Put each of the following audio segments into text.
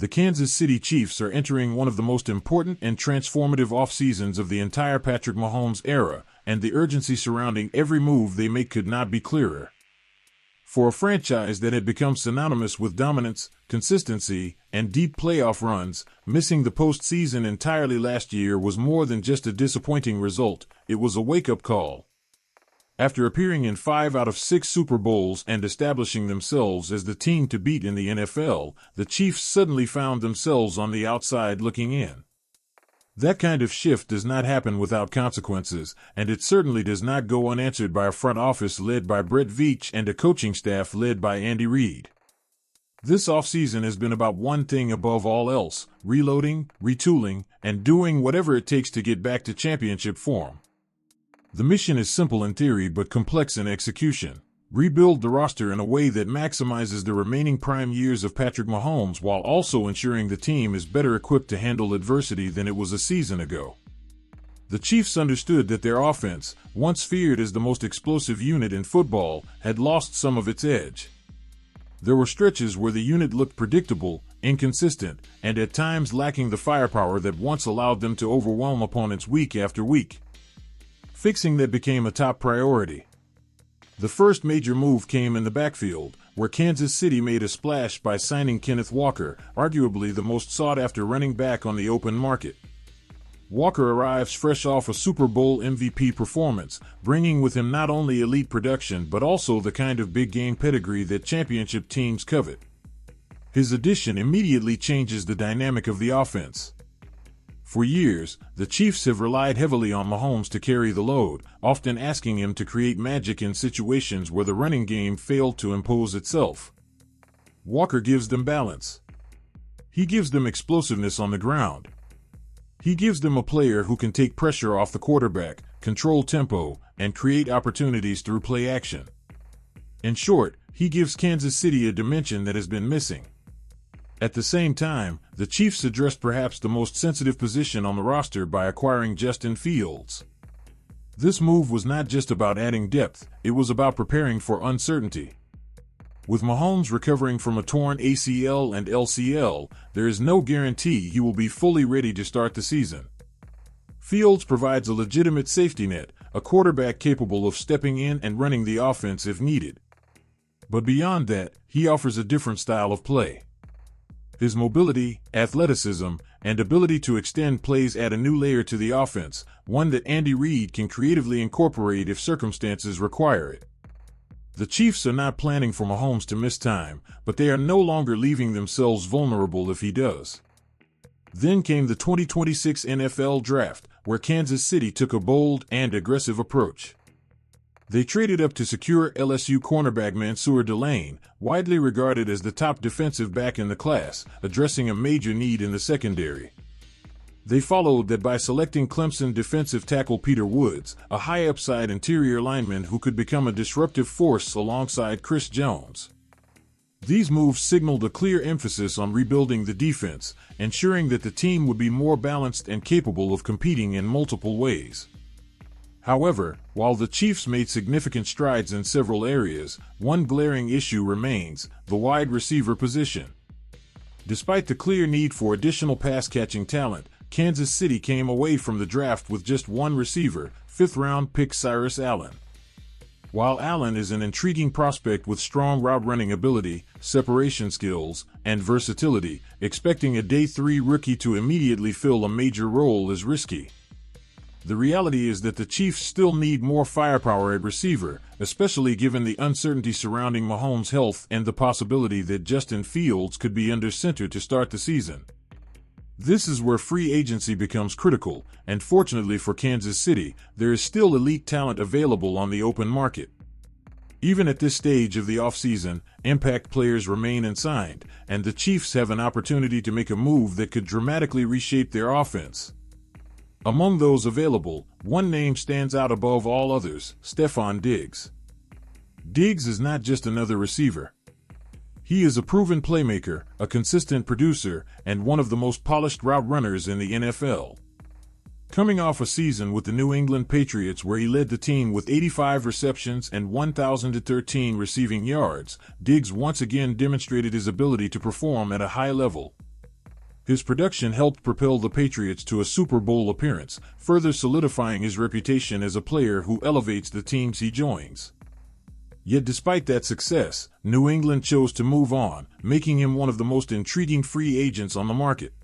The Kansas City Chiefs are entering one of the most important and transformative off-seasons of the entire Patrick Mahomes era, and the urgency surrounding every move they make could not be clearer. For a franchise that had become synonymous with dominance, consistency, and deep playoff runs, missing the postseason entirely last year was more than just a disappointing result, it was a wake-up call. After appearing in 5 out of 6 Super Bowls and establishing themselves as the team to beat in the NFL, the Chiefs suddenly found themselves on the outside looking in. That kind of shift does not happen without consequences, and it certainly does not go unanswered by a front office led by Brett Veach and a coaching staff led by Andy Reid. This offseason has been about one thing above all else: reloading, retooling, and doing whatever it takes to get back to championship form. The mission is simple in theory but complex in execution. Rebuild the roster in a way that maximizes the remaining prime years of Patrick Mahomes while also ensuring the team is better equipped to handle adversity than it was a season ago. The Chiefs understood that their offense, once feared as the most explosive unit in football, had lost some of its edge. There were stretches where the unit looked predictable, inconsistent, and at times lacking the firepower that once allowed them to overwhelm opponents week after week. Fixing that became a top priority. The first major move came in the backfield, where Kansas City made a splash by signing Kenneth Walker, arguably the most sought-after running back on the open market. Walker arrives fresh off a Super Bowl MVP performance, bringing with him not only elite production but also the kind of big-game pedigree that championship teams covet. His addition immediately changes the dynamic of the offense. For years, the Chiefs have relied heavily on Mahomes to carry the load, often asking him to create magic in situations where the running game failed to impose itself. Walker gives them balance. He gives them explosiveness on the ground. He gives them a player who can take pressure off the quarterback, control tempo, and create opportunities through play action. In short, he gives Kansas City a dimension that has been missing. At the same time, the Chiefs addressed perhaps the most sensitive position on the roster by acquiring Justin Fields. This move was not just about adding depth, it was about preparing for uncertainty. With Mahomes recovering from a torn ACL and LCL, there is no guarantee he will be fully ready to start the season. Fields provides a legitimate safety net, a quarterback capable of stepping in and running the offense if needed. But beyond that, he offers a different style of play. His mobility, athleticism, and ability to extend plays add a new layer to the offense, one that Andy Reid can creatively incorporate if circumstances require it. The Chiefs are not planning for Mahomes to miss time, but they are no longer leaving themselves vulnerable if he does. Then came the 2026 NFL Draft, where Kansas City took a bold and aggressive approach. They traded up to secure LSU cornerback Mansour Delane, widely regarded as the top defensive back in the class, addressing a major need in the secondary. They followed that by selecting Clemson defensive tackle Peter Woods, a high-upside interior lineman who could become a disruptive force alongside Chris Jones. These moves signaled a clear emphasis on rebuilding the defense, ensuring that the team would be more balanced and capable of competing in multiple ways. However, while the Chiefs made significant strides in several areas, one glaring issue remains: the wide receiver position. Despite the clear need for additional pass-catching talent, Kansas City came away from the draft with just one receiver, 5th-round pick Cyrus Allen. While Allen is an intriguing prospect with strong route-running ability, separation skills, and versatility, expecting a Day 3 rookie to immediately fill a major role is risky. The reality is that the Chiefs still need more firepower at receiver, especially given the uncertainty surrounding Mahomes' health and the possibility that Justin Fields could be under center to start the season. This is where free agency becomes critical, and fortunately for Kansas City, there is still elite talent available on the open market. Even at this stage of the offseason, impact players remain unsigned, and the Chiefs have an opportunity to make a move that could dramatically reshape their offense. Among those available, one name stands out above all others: Stefon Diggs. Diggs is not just another receiver. He is a proven playmaker, a consistent producer, and one of the most polished route runners in the NFL. Coming off a season with the New England Patriots where he led the team with 85 receptions and 1,013 receiving yards, Diggs once again demonstrated his ability to perform at a high level. His production helped propel the Patriots to a Super Bowl appearance, further solidifying his reputation as a player who elevates the teams he joins. Yet despite that success, New England chose to move on, making him one of the most intriguing free agents on the market.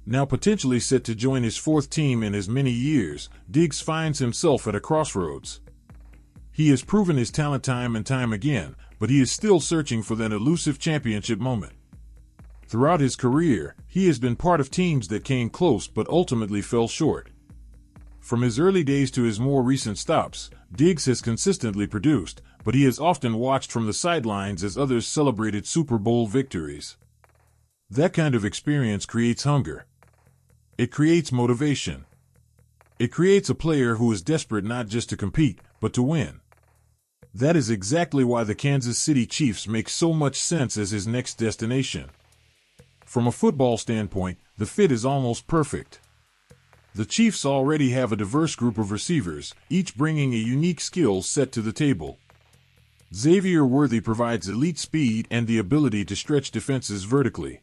Now potentially set to join his fourth team in as many years, Diggs finds himself at a crossroads. He has proven his talent time and time again, but he is still searching for that elusive championship moment. Throughout his career, he has been part of teams that came close but ultimately fell short. From his early days to his more recent stops, Diggs has consistently produced, but he has often watched from the sidelines as others celebrated Super Bowl victories. That kind of experience creates hunger. It creates motivation. It creates a player who is desperate not just to compete, but to win. That is exactly why the Kansas City Chiefs make so much sense as his next destination. From a football standpoint, the fit is almost perfect. The Chiefs already have a diverse group of receivers, each bringing a unique skill set to the table. Xavier Worthy provides elite speed and the ability to stretch defenses vertically.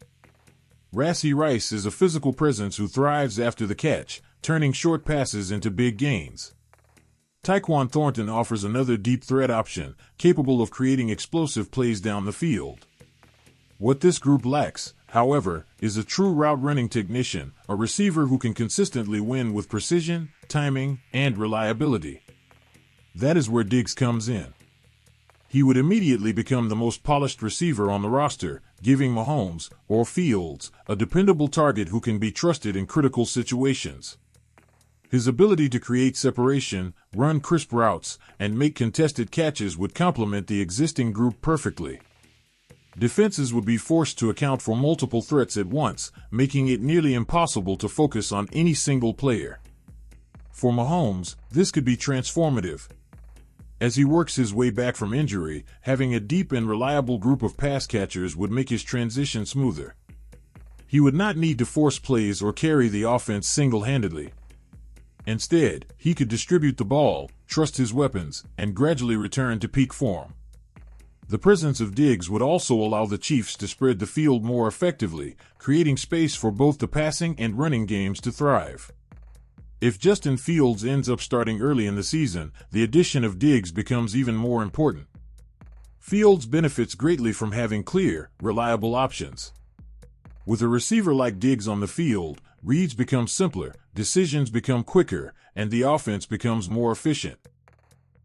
Rashee Rice is a physical presence who thrives after the catch, turning short passes into big gains. Tyquan Thornton offers another deep threat option, capable of creating explosive plays down the field. What this group lacks, however, is a true route-running technician, a receiver who can consistently win with precision, timing, and reliability. That is where Diggs comes in. He would immediately become the most polished receiver on the roster, giving Mahomes, or Fields, a dependable target who can be trusted in critical situations. His ability to create separation, run crisp routes, and make contested catches would complement the existing group perfectly. Defenses would be forced to account for multiple threats at once, making it nearly impossible to focus on any single player. For Mahomes, this could be transformative. As he works his way back from injury, having a deep and reliable group of pass catchers would make his transition smoother. He would not need to force plays or carry the offense single-handedly. Instead, he could distribute the ball, trust his weapons, and gradually return to peak form. The presence of Diggs would also allow the Chiefs to spread the field more effectively, creating space for both the passing and running games to thrive. If Justin Fields ends up starting early in the season, the addition of Diggs becomes even more important. Fields benefits greatly from having clear, reliable options. With a receiver like Diggs on the field, reads become simpler, decisions become quicker, and the offense becomes more efficient.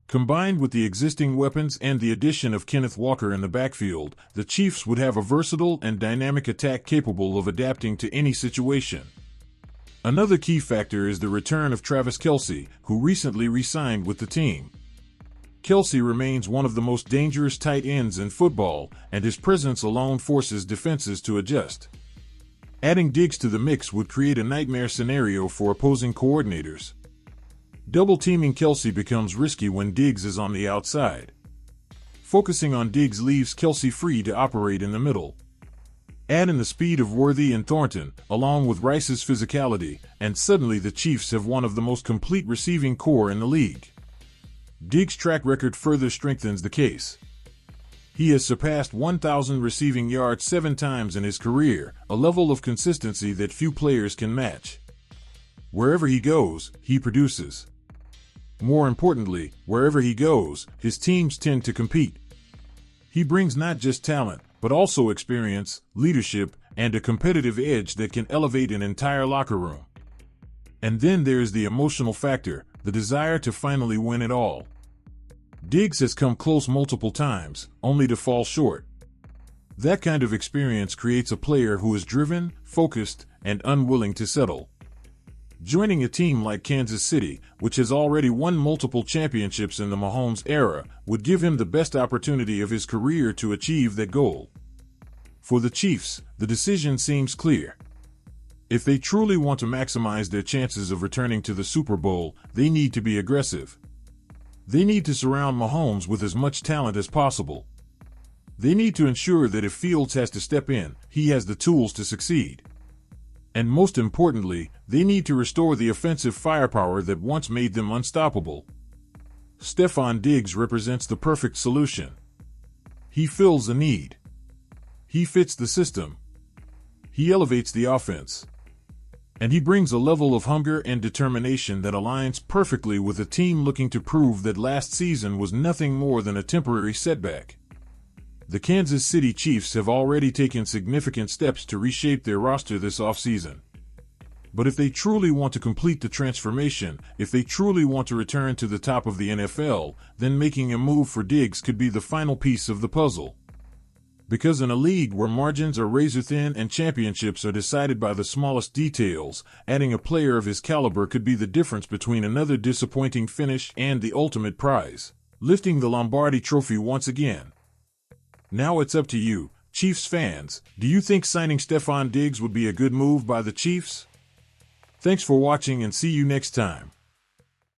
Combined with the existing weapons and the addition of Kenneth Walker in the backfield, the Chiefs would have a versatile and dynamic attack capable of adapting to any situation. Another key factor is the return of Travis Kelce, who recently re-signed with the team. Kelce remains one of the most dangerous tight ends in football, and his presence alone forces defenses to adjust. Adding Diggs to the mix would create a nightmare scenario for opposing coordinators. Double-teaming Kelce becomes risky when Diggs is on the outside. Focusing on Diggs leaves Kelce free to operate in the middle. Add in the speed of Worthy and Thornton, along with Rice's physicality, and suddenly the Chiefs have one of the most complete receiving corps in the league. Diggs' track record further strengthens the case. He has surpassed 1,000 receiving yards 7 times in his career, a level of consistency that few players can match. Wherever he goes, he produces. More importantly, wherever he goes, his teams tend to compete. He brings not just talent, but also experience, leadership, and a competitive edge that can elevate an entire locker room. And then there's the emotional factor, the desire to finally win it all. Diggs has come close multiple times, only to fall short. That kind of experience creates a player who is driven, focused, and unwilling to settle. Joining a team like Kansas City, which has already won multiple championships in the Mahomes era, would give him the best opportunity of his career to achieve that goal. For the Chiefs, the decision seems clear. If they truly want to maximize their chances of returning to the Super Bowl, they need to be aggressive. They need to surround Mahomes with as much talent as possible. They need to ensure that if Fields has to step in, he has the tools to succeed. And most importantly, they need to restore the offensive firepower that once made them unstoppable. Stefon Diggs represents the perfect solution. He fills a need. He fits the system. He elevates the offense. And he brings a level of hunger and determination that aligns perfectly with a team looking to prove that last season was nothing more than a temporary setback. The Kansas City Chiefs have already taken significant steps to reshape their roster this offseason. But if they truly want to complete the transformation, if they truly want to return to the top of the NFL, then making a move for Diggs could be the final piece of the puzzle. Because in a league where margins are razor-thin and championships are decided by the smallest details, adding a player of his caliber could be the difference between another disappointing finish and the ultimate prize, lifting the Lombardi Trophy once again. Now it's up to you, Chiefs fans. Do you think signing Stefon Diggs would be a good move by the Chiefs? Thanks for watching and see you next time.